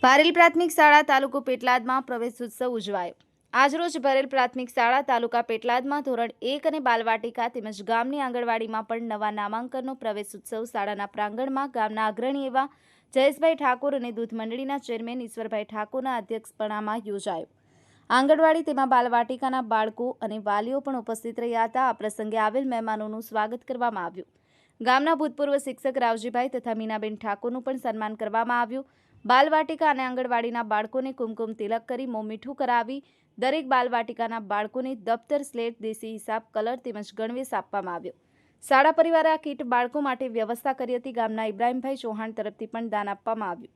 ભરેલ પ્રાથમિક શાળા તાલુકો પેટલાદમાં પ્રવેશોત્સવ ઉજવાયો। આજરોજ ભરેલ પ્રાથમિક શાળા તાલુકા પેટલાદમાં ધોરણ 1 અને બાલવાટિકા તેમજ ગામની આંગણવાડીમાં પણ નવા નામાંકનનો પ્રવેશોત્સવ શાળાના પ્રાંગણમાં ગામના અગ્રણી એવા જયેશભાઈ ઠાકોર અને દૂધ મંડળીના ચેરમેન ઈશ્વરભાઈ ઠાકોરના અધ્યક્ષપણામાં યોજાયો। આંગણવાડી તેમાં બાલવાટિકાના બાળકો અને વાલીઓ પણ ઉપસ્થિત રહ્યા હતા। આ પ્રસંગે આવેલ મહેમાનોનું સ્વાગત કરવામાં આવ્યું। ગામના ભૂતપૂર્વ શિક્ષક રાવજીભાઈ તથા મીનાબેન ઠાકોરનું પણ સન્માન કરવામાં આવ્યું। બાલવાટિકા અને આંગણવાડીના બાળકોને કુમકુમ તિલક કરી મોં મીઠું કરાવી દરેક બાલવાટિકાના બાળકોને દફતર, સ્લેટ, દેશી હિસાબ, કલર તેમજ ગણવેશ આપવામાં આવ્યો। શાળા પરિવારે આ કીટ બાળકો માટે વ્યવસ્થા કરી હતી। ગામના ઇબ્રાહીમભાઈ ચૌહાણ તરફથી પણ દાન આપવામાં આવ્યું।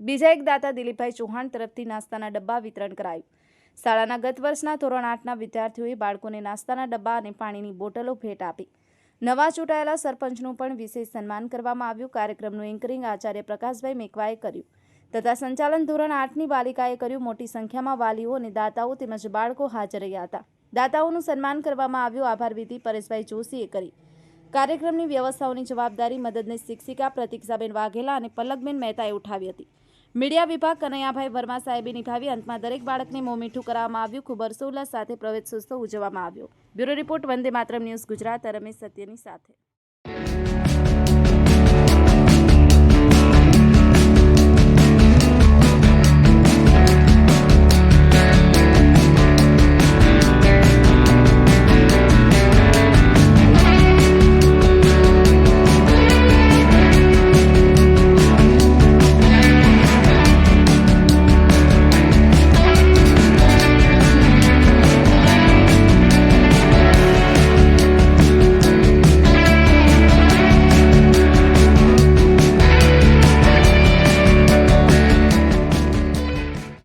બીજા એક દાતા દિલીપભાઈ ચૌહાણ તરફથી નાસ્તાના ડબ્બા વિતરણ કરાયું। શાળાના ગત વર્ષના ધોરણ 8ના વિદ્યાર્થીઓએ બાળકોને નાસ્તાના ડબ્બા અને પાણીની બોટલો ભેટ આપી। નવા ચૂંટાયેલા સરપંચનું પણ વિશેષ સન્માન કરવામાં આવ્યું। કાર્યક્રમનું એન્કરિંગ આચાર્ય પ્રકાશભાઈ મેકવાએ કર્યું તથા સંચાલન ધોરણ 8ની બાલિકાએ કર્યું। મોટી સંખ્યામાં વાલીઓ અને દાતાઓ તેમજ બાળકો હાજર રહ્યા હતા। દાતાઓનું સન્માન કરવામાં આવ્યું। આભાર વિધિ પરેશભાઈ જોશીએ કરી। કાર્યક્રમની વ્યવસ્થાઓની જવાબદારી મદદનીશ શિક્ષિકા પ્રતીક્ષાબેન વાઘેલા અને પલકબેન મહેતાએ ઉઠાવી હતી। મીડિયા વિભાગ કનૈયાભાઈ વર્મા સાહેબે નિભાવી। અંતમાં દરેક બાળકને મોં મીઠું કરાવવામાં આવ્યું। ખૂબ હર્ષોલ્લાસ સાથે પ્રવેશોત્સવ ઉજવવામાં આવ્યો। Bureau report, Vande Mataram news Gujarat, Ramesh સત્યની સાથે।